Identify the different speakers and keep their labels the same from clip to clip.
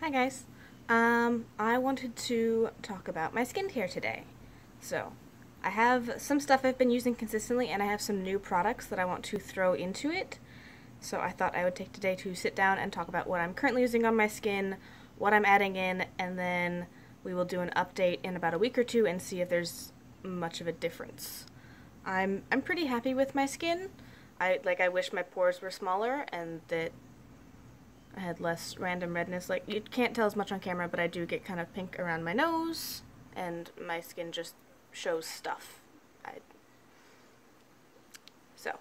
Speaker 1: Hi guys. I wanted to talk about my skincare today. So, I have some stuff I've been using consistently and I have some new products that I want to throw into it. So I thought I would take today to sit down and talk about what I'm currently using on my skin, what I'm adding in, and then we will do an update in about a week or two and see if there's much of a difference. I'm pretty happy with my skin. I wish my pores were smaller and that I had less random redness. Like, you can't tell as much on camera, but I do get kind of pink around my nose, and my skin just shows stuff. So,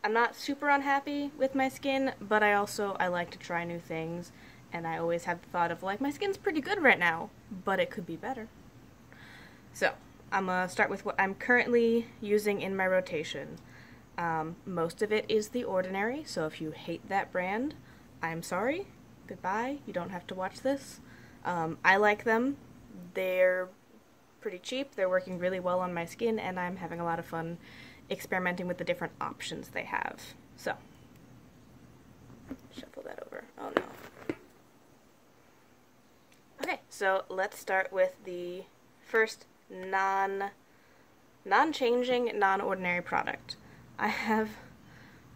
Speaker 1: I'm not super unhappy with my skin, but I like to try new things, and I always have the thought of, like, my skin's pretty good right now, but it could be better. So, I'm gonna start with what I'm currently using in my rotation. Most of it is The Ordinary, so if you hate that brand, I'm sorry. Goodbye. You don't have to watch this. I like them. They're pretty cheap. They're working really well on my skin, and I'm having a lot of fun experimenting with the different options they have. So, shuffle that over. Oh no. Okay, so let's start with the first non-changing, non-ordinary product. I have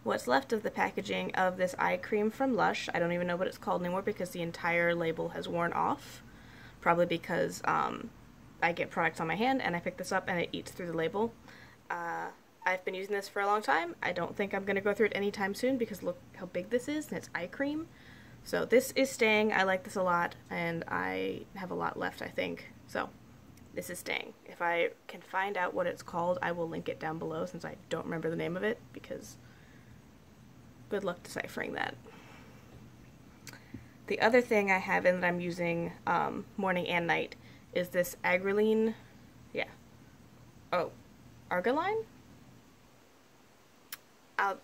Speaker 1: what's left of the packaging of this eye cream from Lush. I don't even know what it's called anymore because the entire label has worn off. Probably because I get products on my hand and I pick this up and it eats through the label. I've been using this for a long time. I don't think I'm going to go through it anytime soon because look how big this is, and it's eye cream. So this is staying. I like this a lot, and I have a lot left, I think. So this is staying. If I can find out what it's called, I will link it down below since I don't remember the name of it because good luck deciphering that. The other thing I have in that I'm using morning and night is this Argiline. Argiline?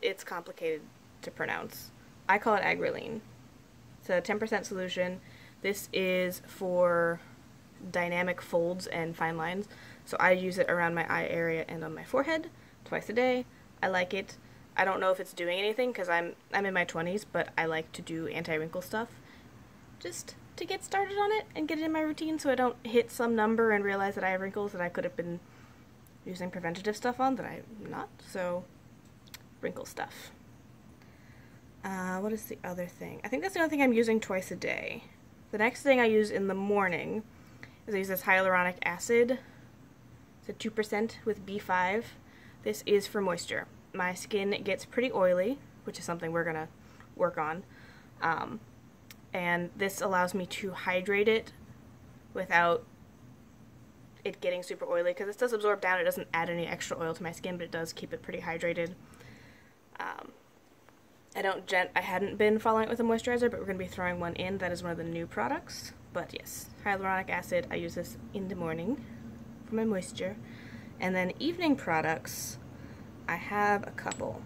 Speaker 1: It's complicated to pronounce. I call it Argiline. It's a 10% solution. This is for dynamic folds and fine lines. So I use it around my eye area and on my forehead twice a day. I like it. I don't know if it's doing anything because I'm in my 20s, but I like to do anti-wrinkle stuff just to get started on it and get it in my routine so I don't hit some number and realize that I have wrinkles that I could have been using preventative stuff on that I'm not. So, wrinkle stuff. What is the other thing? I think that's the only thing I'm using twice a day. The next thing I use in the morning is I use this hyaluronic acid. It's a 2% with B5. This is for moisture. My skin gets pretty oily, which is something we're gonna work on. And this allows me to hydrate it without it getting super oily, because this does absorb down. It doesn't add any extra oil to my skin, but it does keep it pretty hydrated. I hadn't been following it with a moisturizer, but we're going to be throwing one in. That is one of the new products. But yes, hyaluronic acid, I use this in the morning for my moisture. And then evening products, I have a couple.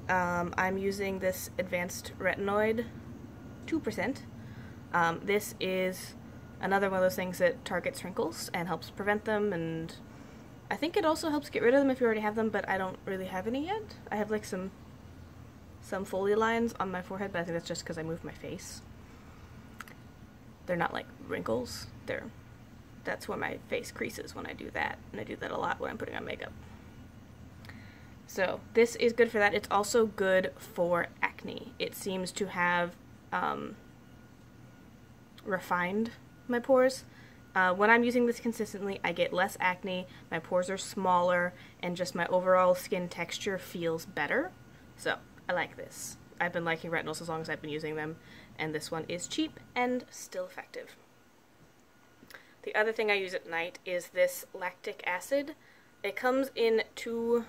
Speaker 1: I'm using this Advanced Retinoid 2%. This is another one of those things that targets wrinkles and helps prevent them, and I think it also helps get rid of them if you already have them, but I don't really have any yet. I have like some folia lines on my forehead, but I think that's just because I moved my face. They're not like wrinkles. That's where my face creases when I do that, and I do that a lot when I'm putting on makeup. So this is good for that. It's also good for acne. It seems to have refined my pores. When I'm using this consistently, I get less acne, my pores are smaller, and just my overall skin texture feels better. So I like this. I've been liking retinols as long as I've been using them, and this one is cheap and still effective. The other thing I use at night is this lactic acid. It comes in 2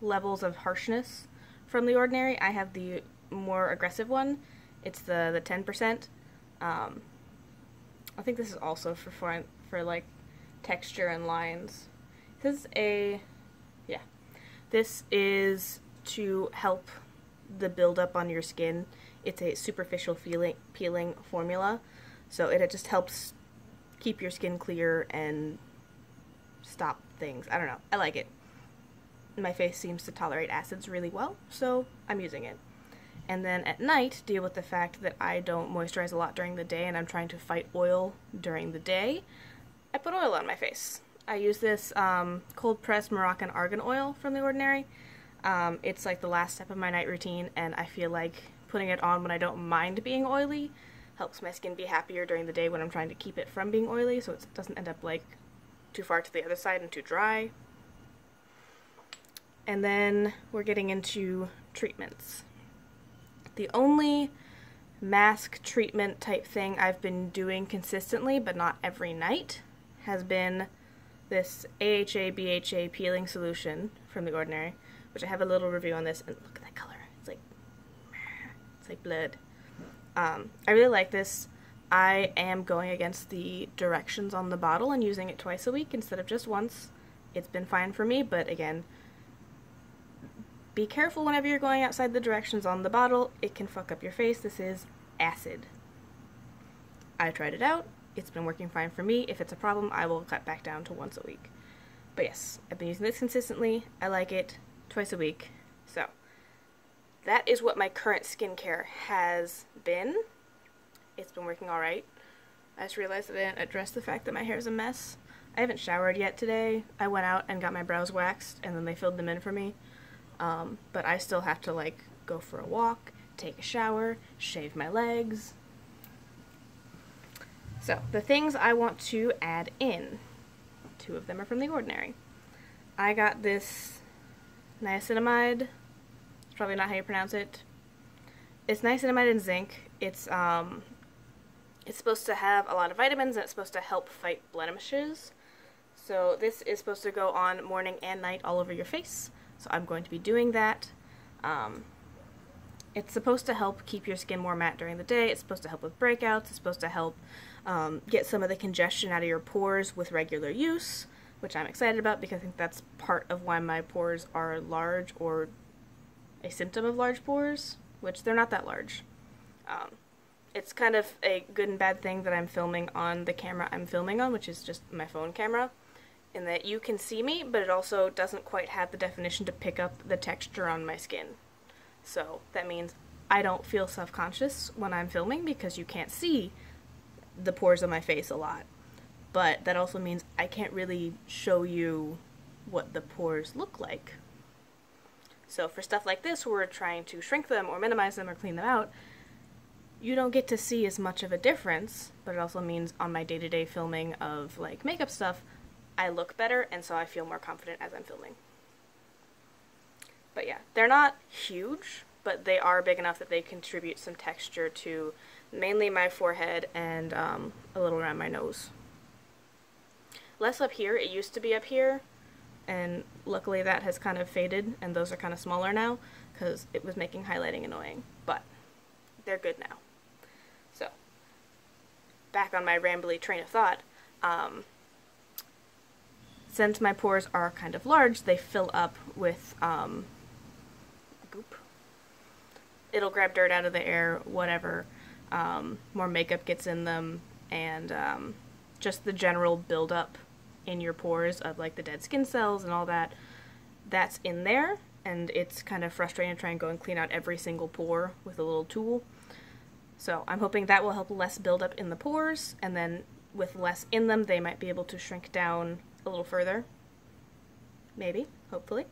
Speaker 1: levels of harshness from The Ordinary. I have the more aggressive one. It's the 10%. I think this is also for like texture and lines. This is to help the buildup on your skin. It's a superficial peeling formula, so it just helps keep your skin clear and stop things. I don't know. I like it. My face seems to tolerate acids really well, so I'm using it. And then at night, deal with the fact that I don't moisturize a lot during the day and I'm trying to fight oil during the day. I put oil on my face. I use this cold pressed Moroccan argan oil from The Ordinary. It's like the last step of my night routine, and I feel like putting it on when I don't mind being oily helps my skin be happier during the day when I'm trying to keep it from being oily, so it doesn't end up like too far to the other side and too dry. And then we're getting into treatments. The only mask treatment type thing I've been doing consistently, but not every night, has been this AHA BHA peeling solution from The Ordinary, which I have a little review on this, and look at that color. It's like blood. I really like this. I am going against the directions on the bottle and using it twice a week instead of just once. It's been fine for me, but again, be careful whenever you're going outside the directions on the bottle. It can fuck up your face. This is acid. I tried it out. It's been working fine for me. If it's a problem, I will cut back down to once a week. But yes, I've been using this consistently. I like it twice a week. So that is what my current skincare has been. It's been working alright. I just realized that I didn't address the fact that my hair is a mess. I haven't showered yet today. I went out and got my brows waxed, and then they filled them in for me. But I still have to, like, go for a walk, take a shower, shave my legs. So, the things I want to add in. 2 of them are from The Ordinary. I got this Niacinamide. It's probably not how you pronounce it. It's niacinamide and zinc. It's supposed to have a lot of vitamins, and it's supposed to help fight blemishes. So this is supposed to go on morning and night all over your face. So I'm going to be doing that. It's supposed to help keep your skin more matte during the day. It's supposed to help with breakouts. It's supposed to help get some of the congestion out of your pores with regular use, which I'm excited about because I think that's part of why my pores are large, or a symptom of large pores, which they're not that large. It's kind of a good and bad thing that I'm filming on the camera I'm filming on, which is just my phone camera, in that you can see me, but it also doesn't quite have the definition to pick up the texture on my skin. So that means I don't feel self-conscious when I'm filming because you can't see the pores on my face a lot. But that also means I can't really show you what the pores look like. So for stuff like this, where we're trying to shrink them or minimize them or clean them out, you don't get to see as much of a difference, but it also means on my day-to-day filming of like makeup stuff, I look better, and so I feel more confident as I'm filming. But yeah, they're not huge, but they are big enough that they contribute some texture to mainly my forehead and a little around my nose. Less up here. It used to be up here, and luckily that has kind of faded, and those are kind of smaller now because it was making highlighting annoying, but they're good now. So, back on my rambly train of thought, since my pores are kind of large, they fill up with goop. It'll grab dirt out of the air, whatever. More makeup gets in them, and just the general buildup in your pores of like the dead skin cells and all that, that's in there, and it's kind of frustrating to try and go and clean out every single pore with a little tool. So I'm hoping that will help less buildup in the pores, and then with less in them, they might be able to shrink down a little further. Maybe, hopefully.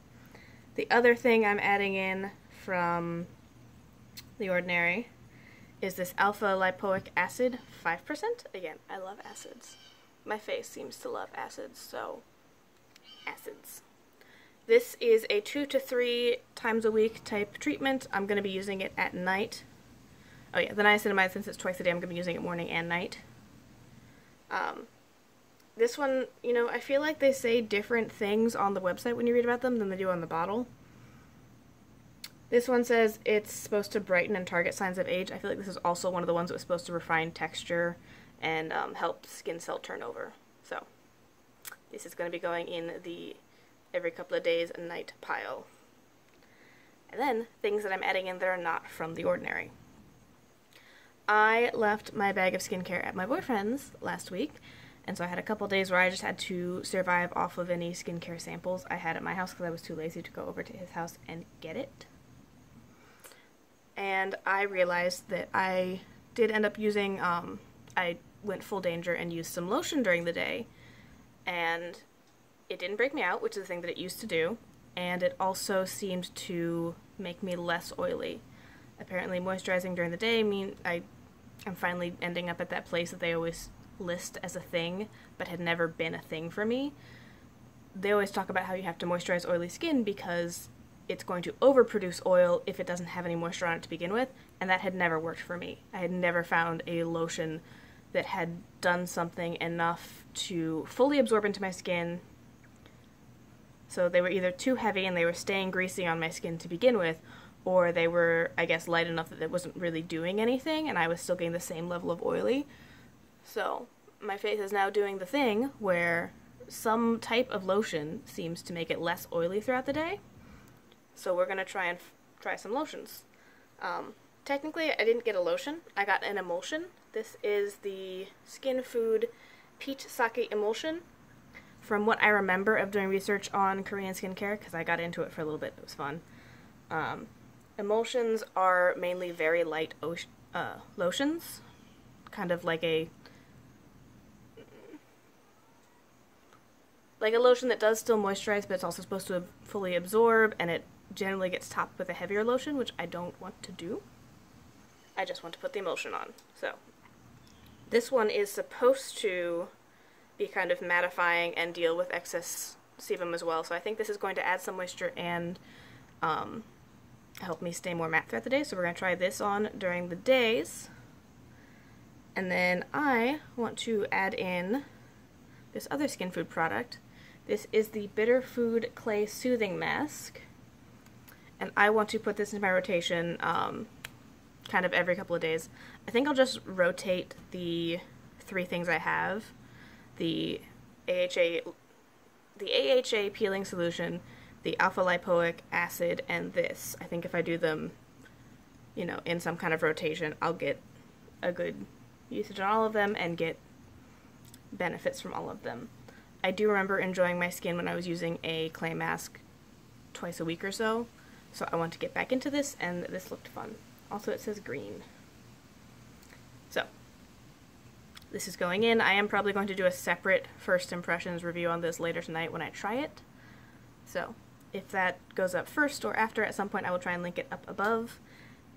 Speaker 1: The other thing I'm adding in from The Ordinary is this alpha lipoic acid, 5%. Again, I love acids. My face seems to love acids, so acids. This is a 2 to 3 times a week type treatment. I'm going to be using it at night. Oh yeah, the niacinamide, since it's twice a day, I'm going to be using it morning and night. This one, you know, I feel like they say different things on the website when you read about them than they do on the bottle. This one says it's supposed to brighten and target signs of age. I feel like this is also one of the ones that was supposed to refine texture and help skin cell turnover. So, this is going to be going in the every couple of days a night pile. And then, things that I'm adding in that are not from The Ordinary. I left my bag of skincare at my boyfriend's last week, and so I had a couple days where I just had to survive off of any skincare samples I had at my house because I was too lazy to go over to his house and get it. and I realized that I did end up using, I went full danger and used some lotion during the day, and it didn't break me out, which is the thing that it used to do, and it also seemed to make me less oily. Apparently moisturizing during the day I'm finally ending up at that place that they always list as a thing, but had never been a thing for me. They always talk about how you have to moisturize oily skin because it's going to overproduce oil if it doesn't have any moisture on it to begin with, and that had never worked for me. I had never found a lotion that had done something enough to fully absorb into my skin. So they were either too heavy and they were staying greasy on my skin to begin with, or they were, I guess, light enough that it wasn't really doing anything and I was still getting the same level of oily. So my face is now doing the thing where some type of lotion seems to make it less oily throughout the day. So we're going to try some lotions. Technically, I didn't get a lotion. I got an emulsion. This is the Skinfood Peach Sake Emulsion. From what I remember of doing research on Korean skincare, because I got into it for a little bit, it was fun. Emulsions are mainly very light lotions, kind of like a lotion that does still moisturize, but it's also supposed to fully absorb, and it generally gets topped with a heavier lotion, which I don't want to do. I just want to put the emulsion on. So this one is supposed to be kind of mattifying and deal with excess sebum as well, so I think this is going to add some moisture and help me stay more matte throughout the day. So we're going to try this on during the days, and then I want to add in this other Skinfood product. This is the Bitter Food Clay Soothing Mask, and I want to put this in my rotation kind of every couple of days. I think I'll just rotate the 3 things I have: the AHA peeling solution, the alpha lipoic acid, and this. I think if I do them, you know, in some kind of rotation, I'll get a good usage on all of them and get benefits from all of them. I do remember enjoying my skin when I was using a clay mask twice a week or so, so I want to get back into this, and this looked fun. Also, it says green. So this is going in. I am probably going to do a separate first impressions review on this later tonight when I try it. So if that goes up first or after, at some point I will try and link it up above.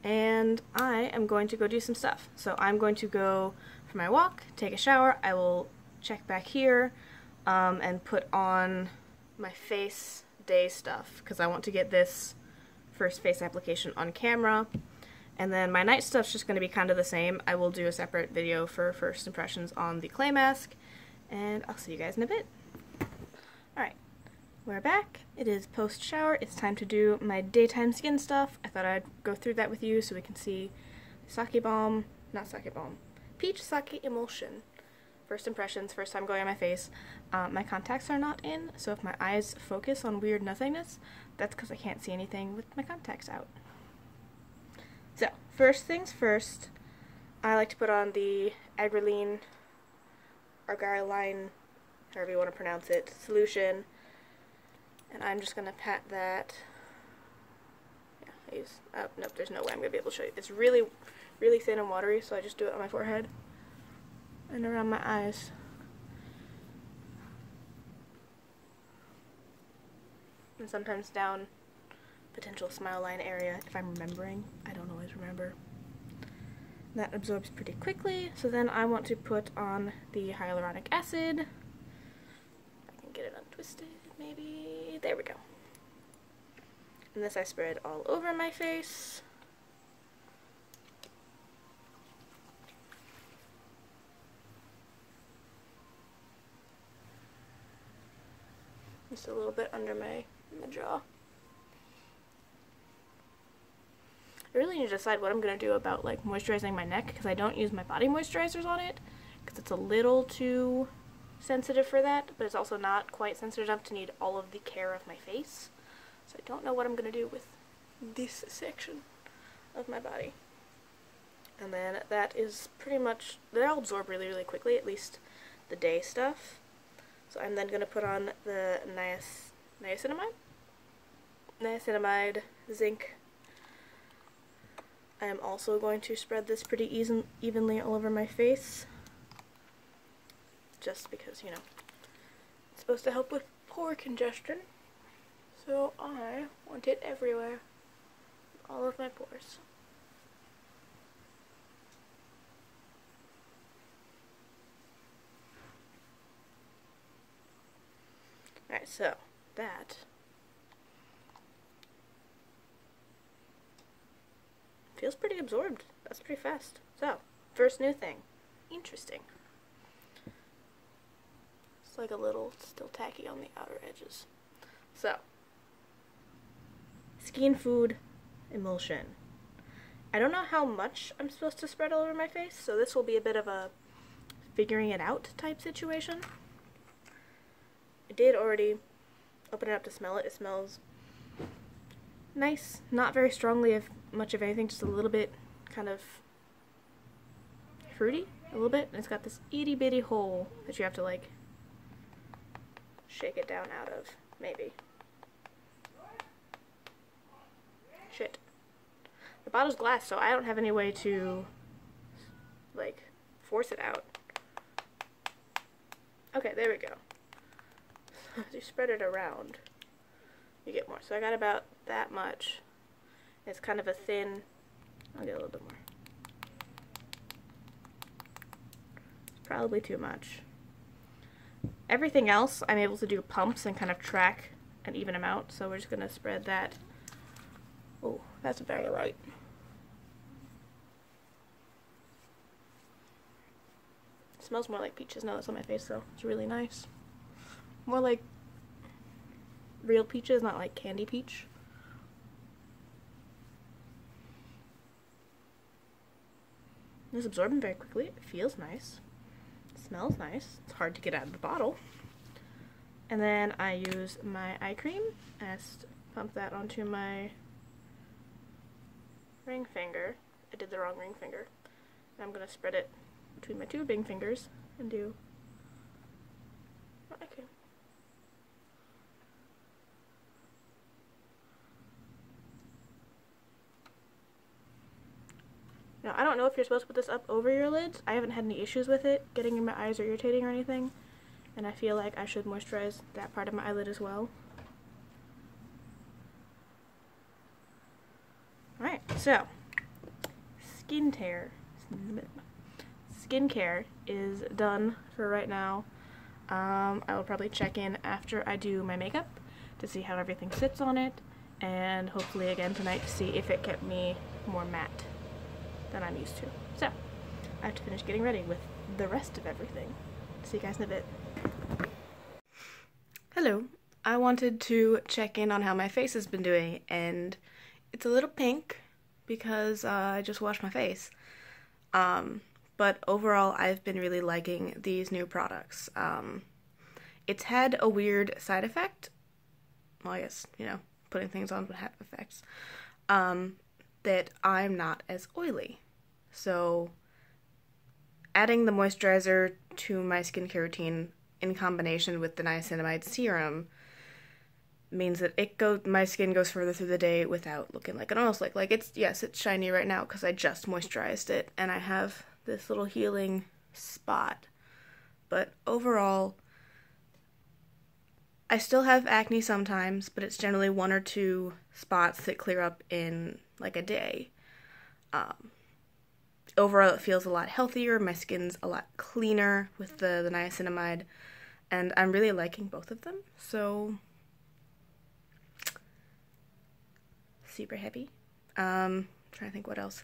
Speaker 1: And I am going to go do some stuff. So I'm going to go for my walk, take a shower. I will check back here and put on my face day stuff, because I want to get this first face application on camera. And then my night stuff's just going to be kind of the same. I will do a separate video for first impressions on the clay mask, and I'll see you guys in a bit. Alright, we're back. It is post-shower. It's time to do my daytime skin stuff. I thought I'd go through that with you so we can see Peach Sake Emulsion. First impressions, first time going on my face. My contacts are not in, so if my eyes focus on weird nothingness, that's because I can't see anything with my contacts out. So, first things first, I like to put on the Argiline, however you want to pronounce it, solution, and I'm just going to pat that. Yeah, nope, there's no way I'm going to be able to show you. It's really, really thin and watery, so I just do it on my forehead and around my eyes. And sometimes down potential smile line area, if I'm remembering. I don't always remember. That absorbs pretty quickly, so then I want to put on the hyaluronic acid. I can get it untwisted, maybe. There we go. And this I spread all over my face. Just a little bit under my jaw. I really need to decide what I'm going to do about like moisturizing my neck, because I don't use my body moisturizers on it because it's a little too sensitive for that, but it's also not quite sensitive enough to need all of the care of my face. So I don't know what I'm going to do with this section of my body. And then that is pretty much, they'll absorb really, really quickly, at least the day stuff. So I'm then going to put on the Niacinamide, Zinc, I am also going to spread this pretty evenly all over my face, just because, you know, it's supposed to help with pore congestion, so I want it everywhere, all of my pores. Alright, so that feels pretty absorbed. That's pretty fast. So, first new thing. Interesting. It's like a little still tacky on the outer edges. So, Skinfood Emulsion. I don't know how much I'm supposed to spread all over my face, so this will be a bit of a figuring it out type situation. I did already open it up to smell it. It smells nice, not very strongly of much of anything, just a little bit kind of fruity, a little bit. And it's got this itty bitty hole that you have to like shake it down out of, maybe. Shit. The bottle's glass, so I don't have any way to like force it out. Okay, there we go. As you spread it around, you get more. So I got about that much. It's kind of a thin, I'll get a little bit more. It's probably too much. Everything else, I'm able to do pumps and kind of track and even them out. So we're just going to spread that. Oh, that's very light. It smells more like peaches now that's on my face, though. It's really nice. More like real peaches, not like candy peach. It's absorbing very quickly. It feels nice. It smells nice. It's hard to get out of the bottle. And then I use my eye cream. I just pump that onto my ring finger. I did the wrong ring finger. And I'm going to spread it between my two ring fingers and do my eye cream. Now, I don't know if you're supposed to put this up over your lids. I haven't had any issues with it getting in my eyes or irritating or anything. And I feel like I should moisturize that part of my eyelid as well. Alright, so, skincare is done for right now. I will probably check in after I do my makeup to see how everything sits on it. And hopefully again tonight to see if it kept me more matte than I'm used to. So, I have to finish getting ready with the rest of everything. See you guys in a bit. Hello. I wanted to check in on how my face has been doing, and it's a little pink because I just washed my face. But overall, I've been really liking these new products. It's had a weird side effect. Well, I guess, you know, putting things on would have effects. That I'm not as oily. So adding the moisturizer to my skincare routine in combination with the niacinamide serum means that my skin goes further through the day without looking like an oil slick. Like it's shiny right now because I just moisturized it and I have this little healing spot. But overall, I still have acne sometimes, but it's generally 1 or 2 spots that clear up in like a day. Overall, it feels a lot healthier. My skin's a lot cleaner with the niacinamide, and I'm really liking both of them. So, super happy. Trying to think what else.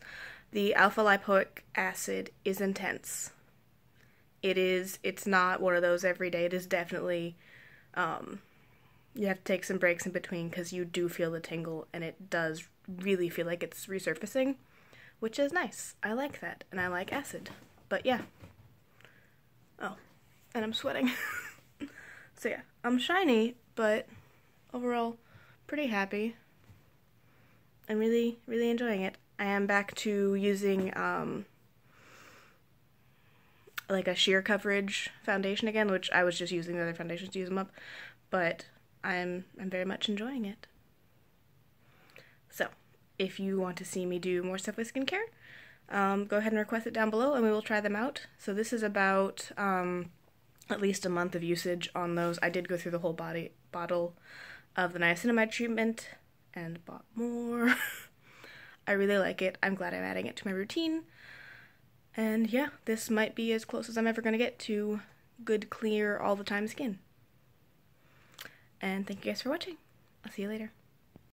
Speaker 1: The alpha lipoic acid is intense. It's not one of those every day. It is definitely, you have to take some breaks in between because you do feel the tingle, and it does really feel like it's resurfacing, which is nice. I like that, and I like acid. But yeah. Oh, and I'm sweating. So yeah, I'm shiny, but overall, pretty happy. I'm really, really enjoying it. I am back to using, like a sheer coverage foundation again, which I was just using the other foundations to use them up, but I'm very much enjoying it. So, if you want to see me do more stuff with skincare, go ahead and request it down below and we will try them out. So this is about at least a month of usage on those. I did go through the whole bottle of the niacinamide treatment and bought more. I really like it. I'm glad I'm adding it to my routine. And yeah, this might be as close as I'm ever going to get to good, clear, all the time skin. And thank you guys for watching. I'll see you later.